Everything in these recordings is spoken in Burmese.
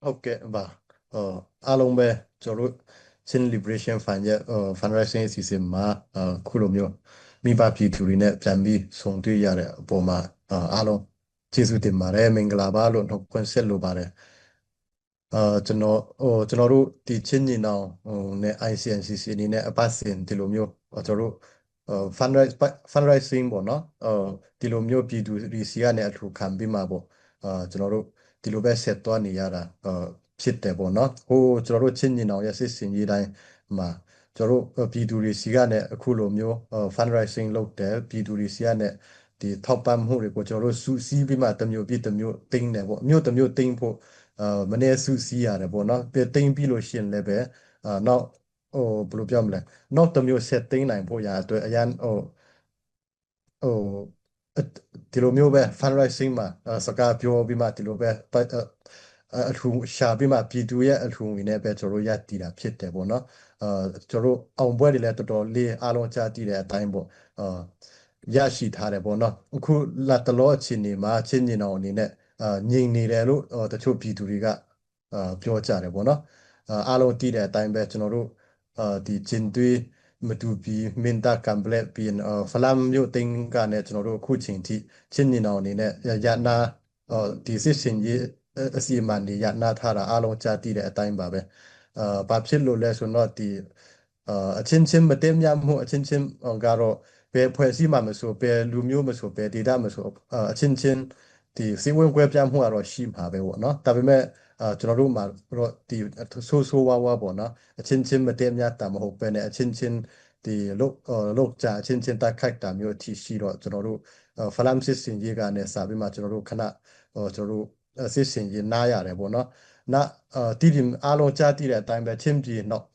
ဟုတ်ကဲ့ပါအားလုံးပဲကျွန်တော်တို့ Chin Liberation Fund ရဲ့fundraising အစီအစဉ်မှာခုလိုမျိုးမိဘပြည်သူတွေနဲ့ပြန်ပြီးဆုံတွေ့ရတဲ့အပေါ်မှာအားလုံးကျေးဇူးတင်ပါတယ်မင်္ဂလာပါလို့နှုတ်ခွန်းဆက်လိုပါတယ်အာကျွန်တော်တို့ဒီချင်းညီနောင်နဲ့ ICNCC အနေနဲ့အပတ်စဉ်ဒီလိုမျိုးကျွန်တော်တို့fundraising ပေါ့နော်ဒီလိုမျိုးပြည်သူတွေစီကနေအထူခံပြီးမှာပေါ့ကျွန်တော်တို့ဒီလိုပဲဆက်သွားနေရတာဖြစ်တယ်ပေါ့နော်ဟိုကျွန်တော်တို့ချင်းညီနောင်ရဲ့စစ်စင်ရေးတိုင်းမှာကျွန်တော်တို့ပြည်သူတွေစီကနေအခုလိုမျိုးfundraising လုပ်တယ်ပြည်သူတွေစီကနေဒီထောက်ပံ့မှုတွေကိုကျွန်တော်တို့စုစည်းပြီးမှတစ်မျိုးပြီးတစ်မျိုးတင်းတယ်ပေါ့မျိုးတစ်မျိုးတင်းဖို့မနေ့စုစည်းရတယ်ပေါ့နော်ပြသိမ်းပြီးလို့ရှိရင်လည်းပဲနောက်ဟိုဘယ်လိုပြောမလဲနောက်တစ်မျိုးဆက်သိမ်းနိုင်ဖို့ရာအတွက်အရန်ဟိုအဒီလိုမျိုးပဲ fundraising မှာစကားပြောပြီးမှဒီလိုပဲအထူးရှာပြီးမှပြည်သူရဲ့အထူးငွေနဲ့ပဲကျွန်တော်တို့ရတည်တာဖြစ်တယ်ပေါ့နော်ကျွန်တော်တို့အောင်ပွဲတွေလည်းတော်တော်လေးအားလုံးကြားတည်တဲ့အတိုင်းပေါ့ရရှိထားတယ်ပေါ့နော်အခုလတ်တလောအခြေအနေမှာချင်းညင်အောင်အနေနဲ့ငြိမ်နေတယ်လို့တချို့ပြည်သူတွေကပြောကြတယ်ပေါ့နော်အားလုံးတည်တဲ့အတိုင်းပဲကျွန်တော်တို့ဒီဂျင်သွေးမတူပီမင်တာကမ်ပလက်ပြီးဖလမ်မျိုးတင်ကနဲ့ကျွန်တော်တို့အခုချိန်ထိချင်းညီနောင်အနေနဲ့ရနာဒီစစ်စင်ကြီးအစီအမံတွေရနာထားတာအားလုံးကြားသိတဲ့အတိုင်းပါပဲဘာဖြစ်လို့လဲဆိုတော့ဒီအချင်းချင်းမတင်မြတ်မှုအချင်းချင်းကတော့ဘယ်ဖွဲ့စည်းမှမဆိုဘယ်လူမျိုးမဆိုဘယ်ဒေသမဆိုအချင်းချင်းဒီစီဝင်ကွဲပြားမှုကတော့ရှိမှာပဲပေါ့နော်ဒါပေမဲ့ကျွန်တော်တို့မှာတော့ဒီဆိုးဝါးဝါပေါ့နော်အချင်းချင်းမတည့်မြတ်တာမဟုတ်ပဲနဲ့အချင်းချင်းဒီလောက်ကြအချင်းချင်းတိုက်ခိုက်တာမျိုးအထိရှိတော့ကျွန်တော်တို့ဖလမ်စစ်စင်ကြီးကနေစပြီးမှကျွန်တော်တို့ခဏကျွန်တော်တို့စစ်စင်ကြီးနားရတယ်ပေါ့နော်နာတီဒီအားလုံးကြားတည်တဲ့အတိုင်းပဲချင်းပြည်နောက်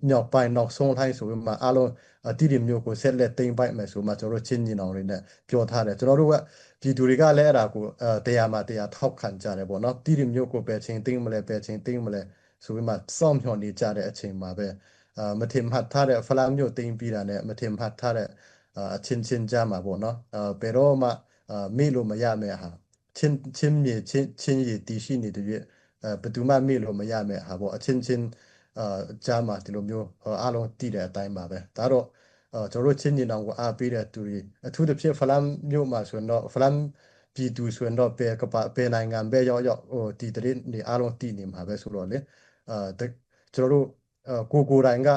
မြောက်ပိုင်းနောက်ဆုံးတိုင်းဆိုပြီးမှအားလုံးတီဒီမျိုးကိုဆက်လက်သိမ်းပိုက်မယ်ဆိုမှကျွန်တော်တို့ချင်းညီနောင်တွေနဲ့ပြောထားတယ်ကျွန်တော်တို့ကပြည်သူတွေကလည်းအဲ့ဒါကိုတရားမှာတရားထောက်ခံကြတယ်ပေါ့နော်တီဒီမျိုးကိုပဲချင်းသိမ်းမလဲပဲချင်းသိမ်းမလဲဆိုပြီးမှစောင့်မျှော်နေကြတဲ့အချိန်မှာပဲမထင်မှတ်ထားတဲ့ဖလားမျိုးသိမ်းပြီးတာနဲ့မထင်မှတ်ထားတဲ့အချင်းချင်းကြားမှာပေါ့နော်ဘယ်တော့မှမေ့လို့မရမယ့်ဟာချင်းမြေချင်းရည်တည်ရှိနေတဲ့ရွေ့ဘယ်သူမှမေ့လို့မရမယ့်ဟာပေါ့အချင်းချင်းကြားမှာဒီလိုမျိုးအားလုံးတည်တဲ့အတိုင်းပါပဲဒါတော့ကျွန်တော်တို့ချင်းညီနောင်ကိုအားပေးတဲ့သူတွေအထူးသဖြင့်ဖလမ်မြို့မှာဆိုရင်တော့ဖလမ်ပြည်သူဆိုရင်တော့ဘယ်နိုင်ငံပဲရောက်ရောက်ဒီတရင်တွေအားလုံးတည်နေမှာပဲဆိုတော့လေကျွန်တော်တို့ကိုယ်တိုင်က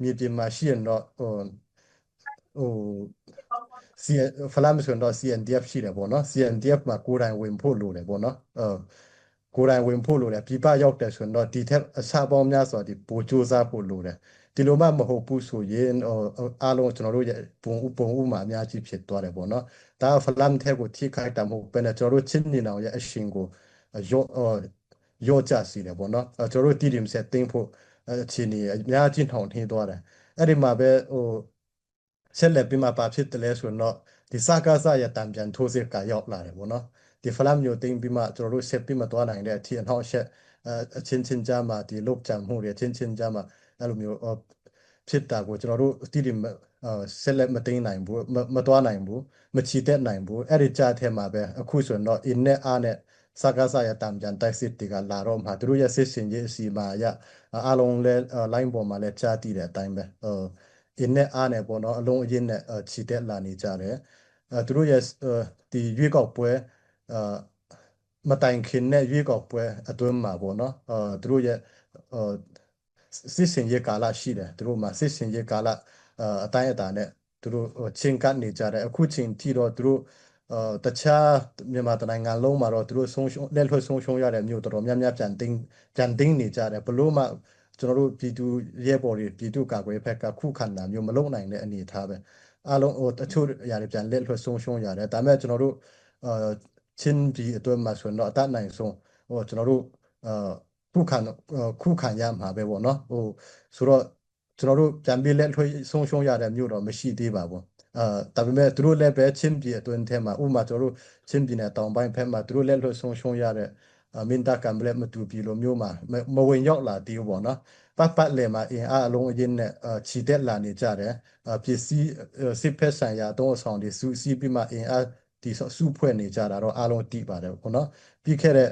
မြေပြင်မှာရှိရင်တော့ဟို C ဖလားမဆိုရင်တော့ CNDF ရှိတယ်ပေါ့နော် CNDF မှာကိုယ်တိုင်ဝင်ဖို့လိုတယ်ပေါ့နော်ကိုယ်တိုင်ဝင်ဖို့လိုတယ်ပြပရောက်တယ်ဆိုရင်တော့ဒီထက်အဆပေါင်းများစွာဒီပိုစူးစမ်းဖို့လိုတယ်ဒီလိုမှမဟုတ်ဘူးဆိုရင်အားလုံးကျွန်တော်တို့ရဲ့ပုံဥမှာအများကြီးဖြစ်သွားတယ်ပေါ့နော်ဒါဖလမ်တဲ့ကိုထိခိုက်တာမဟုတ်ဘဲနဲ့ကျွန်တော်တို့ချင်းနေအောင်ရဲ့အရှင်ကိုရော့ရော့ချစီတယ်ပေါ့နော်ကျွန်တော်တို့တည်တယ်ဆက်သိမ်းဖို့အခြေအနေအများကြီးထောင်ထင်းသွားတယ်အဲ့ဒီမှာပဲဆက်လက်ပြီးမှပါဖြစ်တယ်လဲဆိုတော့ဒီစကားစရတံပြန်ထိုးစစ်ကရောက်လာတယ်ပေါ့နော်ဒီဖလမ်မျိုးသိမ်းပြီးမှကျွန်တော်တို့ဆက်ပြီးမသွားနိုင်တဲ့အထီအနောက်ရှက်အချင်းချင်းကြားမှာဒီလုတ်ကြံမှုတွေအချင်းချင်းကြားမှာအဲ့လိုမျိုးဖြစ်တာကိုကျွန်တော်တို့အတိအဆက်လက်မသိမ်းနိုင်ဘူးမသွားနိုင်ဘူးမချီတက်နိုင်ဘူးအဲ့ဒီကြားထဲမှာပဲအခုဆိုရင်တော့ in နဲ့အားနဲ့စကားစရတံပြန်တိုက်စစ်တွေကလာတော့မှသူတို့ရဲ့စစ်စင်ရေးအစီအမံအရအားလုံးလဲ line ပေါ်မှာလဲကြားတည်တဲ့အတိုင်းပဲအင်းနဲ့အားနဲ့ပေါ့နော်အလုံးအရင်းနဲ့ခြိတက်လာနေကြတယ်သူတို့ရဲ့ဒီရွေးကောက်ပွဲအာမတိုင်ခင်နဲ့ရွေးကောက်ပွဲအတွင်းမှာပေါ့နော်သူတို့ရဲ့အာစစ်စင်ရေးကာလရှိတယ်သူတို့မှာစစ်စင်ရေးကာလအတိုင်းအတာနဲ့သူတို့ချင်းကပ်နေကြတယ်အခုချိန်ထိတော့သူတို့တခြားမြန်မာတိုင်းနိုင်ငံလုံးမှာတော့သူတို့ဆုံးရှုံးလက်လွှတ်ဆုံးရှုံးရတဲ့မြို့တော်တော်များများပြန်တင်းနေကြတယ်ဘလို့မှကျွန်တော်တို့ပြည်သူရဲဘော်တွေပြည်သူ့ကာကွယ်ရေးဘက်ကခုခံတာမျိုးမလုပ်နိုင်တဲ့အနေအထားပဲအားလုံးတချို့အရာတွေပြန်လက်လွှတ်ဆုံးရှုံးရတယ်ဒါပေမဲ့ကျွန်တော်တို့အာချင်းပြည်အတွင်းမှာဆိုရင်တော့အတတ်နိုင်ဆုံးကျွန်တော်တို့အာခုခံရမှာပဲပေါ့နော်ဆိုတော့ကျွန်တော်တို့ပြန်ပြီးလက်လွှတ်ဆုံးရှုံးရတဲ့မြို့တော့မရှိသေးပါဘူးဒါပေမဲ့သူတို့လည်းပဲချင်းပြည်အတွင်းထဲမှာဥပမာကျွန်တော်တို့ချင်းပြည်နယ်တောင်ပိုင်းဘက်မှာသူတို့လက်လွှတ်ဆုံးရှုံးရတဲ့မင်တာကံဘလက်မတူပြည်လိုမျိုးမှာမဝင်ရောက်လာသေးဘူးပေါ့နော်ပတ်လည်မှာအင်အားအလုံးအရင်းနဲ့ခြိတက်လာနေကြတယ်ပစ္စည်းစစ်ဖက်ဆိုင်ရာတော့အဆောင်တွေစုစည်းပြီးမှအင်အားဒီစုဖွဲ့နေကြတာတော့အားလုံးသိပါတယ်ပေါ့နော်ပြီးခဲ့တဲ့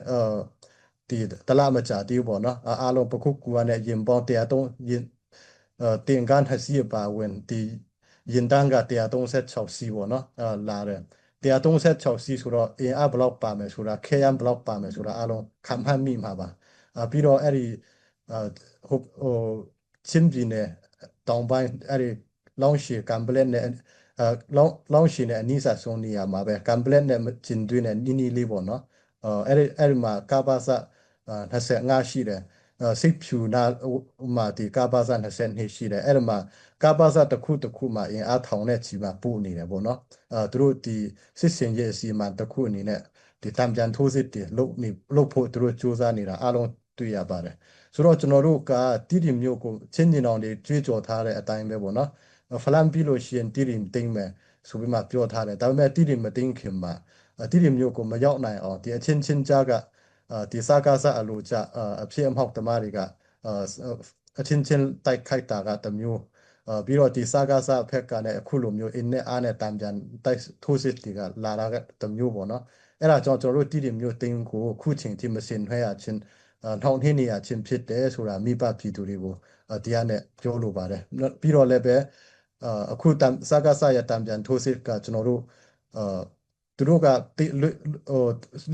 ဒီတလားမကြတီးပေါ့နော်အားလုံးပခုကူရနဲ့ရင်ပေါင်း103ရင်တင်ကန်ဟစီပါဝင်ဒီရင်တန်းက136စီပေါ့နော်လာတယ်136စီဆိုတော့အင်အားဘလောက်ပါမယ်ဆိုတာခဲယမ်ဘလောက်ပါမယ်ဆိုတာအားလုံးခံမှတ်မိမှာပါပြီးတော့အဲ့ဒီဟိုချင်းပြည်နယ်တောင်ပိုင်းအဲ့ဒီလောင်းရှည်ကမ်ပလက်နဲ့လောင်းရှည်နဲ့အနီးစားဆုံးနေရာမှာပဲကမ်ပလက်နဲ့ဂျင်တွင်းနဲ့နီလေးပေါ့နော်အဲ့ဒီမှာကာဘာစာ25ရှိတယ်စိတ်ဖြူနာဥမာဒီကာဘာစာ22ရှိတယ်အဲ့ဒီမှာကာဘာစာတစ်ခုမှာအင်အားထောင်နဲ့ချီမှာပို့နေတယ်ပေါ့နော်သူတို့ဒီစစ်စင်ရဲ့အစီအမံတစ်ခုအနေနဲ့ဒီတံပြန်ထိုးစစ်တွေလုပ်ဖို့သူတို့စူးစမ်းနေတာအားလုံးတွေ့ရပါတယ်ဆိုတော့ကျွန်တော်တို့ကတိတိမျိုးကိုချင်းကျင်အောင်တွေကြွေးကြော်ထားတဲ့အတိုင်းပဲပေါ့နော်ဖလန်ပြီးလို့ရှိရင်တိတိတင်းမယ်ဆိုပြီးမှပြောထားတယ်ဒါပေမဲ့တိတိမတင်းခင်မှာတိတိမျိုးကိုမရောက်နိုင်အောင်ဒီအချင်းချင်းကြားကဒီစကားစအလိုကြအဖြစ်အမောက်သမားတွေကအချင်းချင်းတိုက်ခိုက်တာကတမျိုးပြီးတော့ဒီစကားစဖက်ကလည်းအခုလိုမျိုးအင်းနဲ့အားနဲ့တံပြန်တိုက်ထိုးစစ်တွေကလာတာကတမျိုးပေါ့နော်အဲ့ဒါကြောင့်ကျွန်တော်တို့တိတိမျိုးတင်းကိုခုချိန်ထိမစင်ထွဲရချင်းထောင်ထင်းနေရချင်းဖြစ်တယ်ဆိုတာမိဘပြည်သူတွေကိုတရားနဲ့ပြောလိုပါတယ်ပြီးတော့လည်းပဲအခုစကားစရတံပြန်ထိုးစစ်ကကျွန်တော်တို့သူတို့ကဟို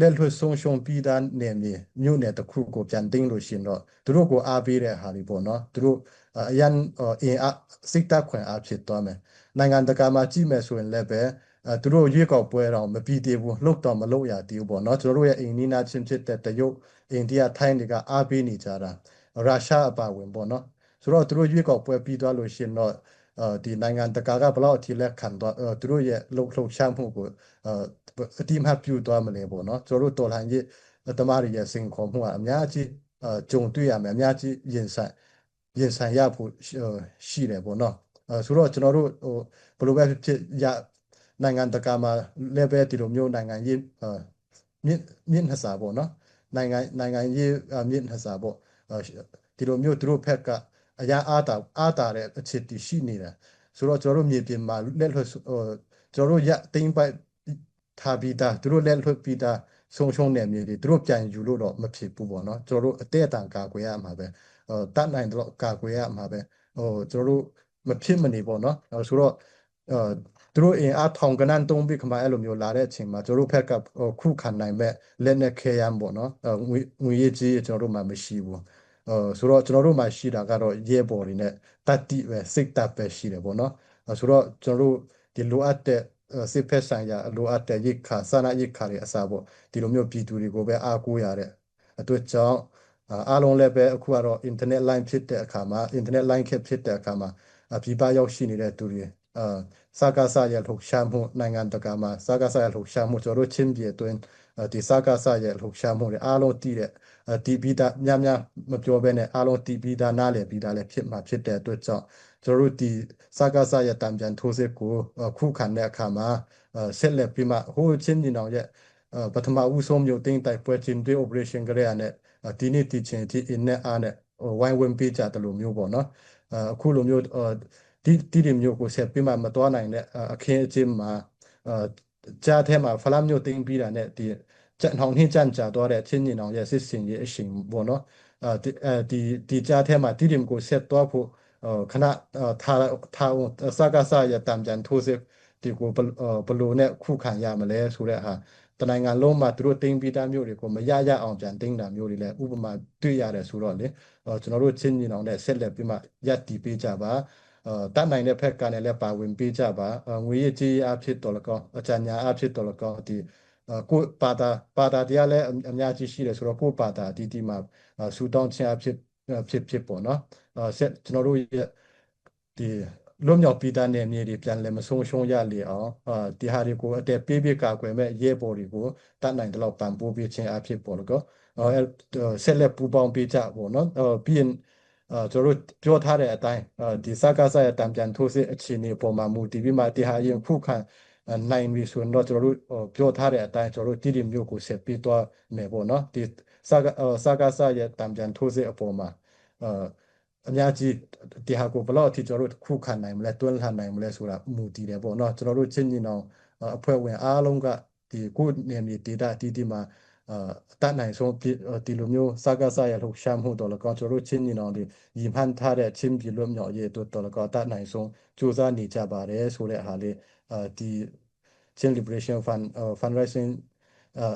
လက်လွှတ်ဆုံးရှုံးပြီးသားနေမြေမြို့နယ်တစ်ခုကိုပြန်တင်းလို့ရှိရင်တော့သူတို့ကိုအားပေးတဲ့ဟာတွေပေါ့နော်သူတို့အရန်အင်အားစိတ်တက်ခွင့်အားဖြစ်သွားမယ်နိုင်ငံတကာမှာကြည့်မယ်ဆိုရင်လည်းပဲသူတို့ရွေးကောက်ပွဲတော့မပြီးသေးဘူးလှုပ်တော့မလှုပ်ရသေးဘူးပေါ့နော်ကျွန်တော်တို့ရဲ့အိမ်နီးနားချင်းဖြစ်တဲ့တရုတ်အိန္ဒိယထိုင်းတွေကအားပေးနေကြတာရုရှားအပါဝင်ပေါ့နော်ဆိုတော့သူတို့ရွေးကောက်ပွဲပြီးသွားလို့ရှိရင်တော့ဒီနိုင်ငံတကာကဘလောက်အထိလက်ခံတော့သူတို့ရဲ့လှုပ်ရှားမှုကိုအတိအမှတ်ပြုသွားမလဲပေါ့နော်ကျွန်တော်တို့တော်လှန်ရေးတမားတွေရဲ့စင်ခေါ်မှုကအများကြီးကြုံတွေ့ရမယ်အများကြီးရင်ဆိုင်ရဖို့ရှိတယ်ပေါ့နော်ဆိုတော့ကျွန်တော်တို့ဘယ်လိုပဲဖြစ်နိုင်ငံတကာမှာလည်းပဲဒီလိုမျိုးနိုင်ငံရေးမြင့်နှစာပေါ့နော်နိုင်ငံရေးမြင့်နှစာပေါ့ဒီလိုမျိုးသူတို့ဘက်ကအရာအားတာတဲ့အခြေတီရှိနေတယ်ဆိုတော့ကျွန်တော်တို့မြေပြင်မှာလက်လွတ်ကျွန်တော်တို့တိမ့်ပိုက်ထားပြီးသားသူတို့လက်လွတ်ပြီးသားဆုံးနေမြေတွေသူတို့ပြန်ယူလို့တော့မဖြစ်ဘူးပေါ့နော်ကျွန်တော်တို့အတဲ့အတန်ကာကွယ်ရမှာပဲတတ်နိုင်တော့ကာကွယ်ရမှာပဲကျွန်တော်တို့မဖြစ်မနေပေါ့နော်ဆိုတော့သူတို့အင်အားထောင်ကနန်းသုံးပြီးခမအဲ့လိုမျိုးလာတဲ့အချိန်မှာကျွန်တော်တို့ဘက်ကခုခံနိုင်မဲ့လက်နဲ့ခဲယမ်းပေါ့နော်ငွေရေးကြေးကျွန်တော်တို့မှမရှိဘူးဆိုတော့ကျွန်တော်တို့မှရှိတာကတော့ရဲဘော်တွေနဲ့တတ်တိပဲစိတ်တပ်ပဲရှိတယ်ပေါ့နော်ဆိုတော့ကျွန်တော်တို့ဒီလိုအပ်တဲ့စစ်ဖက်ဆိုင်ရာလိုအပ်တဲ့ရိက္ခာစာနာရိက္ခာတွေအစားပေါ့ဒီလိုမျိုးပြည်သူတွေကိုပဲအားကိုးရတဲ့အတွက်ကြောင့်အားလုံးလည်းပဲအခုကတော့ internet line ဖြစ်တဲ့အခါမှာ internet line ခက်ဖြစ်တဲ့အခါမှာပြည်ပရောက်ရှိနေတဲ့သူတွေစကားဆရဲ့လှုပ်ရှားမှုနိုင်ငံတကာမှာစကားဆရဲ့လှုပ်ရှားမှုကျွန်တော်တို့ချင်းပြည်အတွင်းဒီစကားဆရဲ့လှုပ်ရှားမှုတွေအားလုံးတည်တဲ့တီးပြီးသားများမပြောဘဲနဲ့အားလုံးတီးပြီးသားနားလည်ပြီးသားလည်းဖြစ်မှာဖြစ်တဲ့အတွက်ကြောင့်ကျွန်တော်တို့ဒီစကားဆရဲ့တံပြန်ထိုးစစ်ကိုခုခံတဲ့အခါမှာဆက်လက်ပြီးမှဟိုချင်းညီနောင်ရဲ့ပထမဦးဆုံးမြို့သိမ်းတိုက်ပွဲချင်းတွေ operation ကြရတဲ့ဒီနေ့ဒီချင်းဒီ in နဲ့အားနဲ့ဝိုင်းဝန်းပေးကြတယ်လို့မျိုးပေါ့နော်အခုလိုမျိုးဒီမျိုးကိုဆက်ပြီးမှမတော်နိုင်တဲ့အခင်းအကျင်းမှာကြားထဲမှာဖလားမျိုးသိမ်းပြီးတာနဲ့ဒီထောင်နှင်းကြံ့ကြာသွားတဲ့ချင်းညီနောင်ရဲ့စစ်စင်ရဲ့အရှင်ပေါ့နော်ဒီကြားထဲမှာဒီကိုဆက်သွားဖို့ခဏထားစကားစရတံပြန်ထိုးစစ်ဒီကိုဘလိုနဲ့ခုခံရမလဲဆိုတဲ့ဟာတနိုင်ငံလုံးမှာသူတို့တင်းပြီးသားမျိုးတွေကိုမရအောင်ပြန်တင်းတာမျိုးတွေလည်းဥပမာတွေ့ရတယ်ဆိုတော့လေကျွန်တော်တို့ချင်းညီနောင်နဲ့ဆက်လက်ပြီးမှရပ်တည်ပေးကြပါတတ်နိုင်တဲ့ဘက်ကလည်းပါဝင်ပေးကြပါငွေရေးကြေးအားဖြစ်တော်လကောအကြံဉာဏ်အားဖြစ်တော်လကောဒီကိုပါတာတရားလည်းအများကြီးရှိတယ်ဆိုတော့ကိုပါတာဒီမှာဆူတောင်းခြင်းအဖြစ်ပေါ့နော်ကျွန်တော်တို့ရဲ့ဒီလွတ်မြောက်ပြီးသားနယ်မြေတွေပြန်လည်မဆုံးရှုံးရလေအောင်ဒီဟာတွေကိုအတက်ပေးကာကွယ်မဲ့ရဲဘော်တွေကိုတတ်နိုင်တဲ့လောက်ပံ့ပိုးပေးခြင်းအဖြစ်ပေါ့လကောဆက်လက်ပူးပေါင်းပေးကြပေါ့နော်ပြီးရင်ကျွန်တော်တို့ပြောထားတဲ့အတိုင်းဒီစကားစရဲ့တံပြန်ထိုးစစ်အခြေအနေပေါ်မှာမူတည်ပြီးမှဒီဟာရင်ခုခံနိုင်ပြီဆိုတော့ကျွန်တော်တို့ပြောထားတဲ့အတိုင်းကျွန်တော်တို့တိတိမျိုးကိုဆက်ပြီးသွားမယ်ပေါ့နော်ဒီစကားစရဲ့တံပြန်ထိုးစစ်အပေါ်မှာအများကြီးဒီဟာကိုဘယ်လောက်အထိကျွန်တော်တို့ခုခံနိုင်မလဲတွန်းလှန်နိုင်မလဲဆိုတာမူတည်တယ်ပေါ့နော်ကျွန်တော်တို့ချင်းညီနောင်အဖွဲ့ဝင်အားလုံးကဒီကိုယ့်နယ်မြေဒေသအသီးသီးမှာ အတတ်နိုင်ဆုံးဒီလိုမျိုးစကားဆရလှုပ်ရှားမှုတော်လကောကျွန်တော်တို့ချင်းညီနောင်တွေရည်မှန်းထားတဲ့ချင်းပြည်လွတ်မြောက်ရေးအတွက်တော်လကောအတတ်နိုင်ဆုံးစူးစမ်းနေကြပါတယ်ဆိုတဲ့ဟာလေးဒီချင်း Liberation Fund Fundraising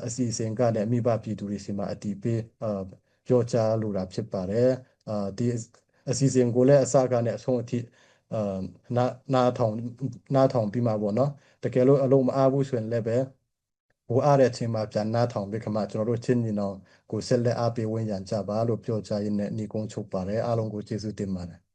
အစီအစဉ်ကလည်းမိဘပြည်သူတွေစီမှာအတီးပေးပြောကြားလိုတာဖြစ်ပါတယ်ဒီအစီအစဉ်ကိုလည်းအစကနေအဆုံးအထိအာနာနားထောင်ပြီးမှာပေါ့နော်တကယ်လို့အလုံးမအားဘူးဆိုရင်လည်းပဲဟိုအားတဲ့အချိန်မှာပြန်နားထောင်ပြီးခမှကျွန်တော်တို့ချင်းညီနောင်ကိုဆက်လက်အားပေးဝင်ရန်ကြပါလို့ပြောကြားရင်းနဲ့ညီကုန်းချုပ်ပါတယ်အားလုံးကိုကျေးဇူးတင်ပါတယ်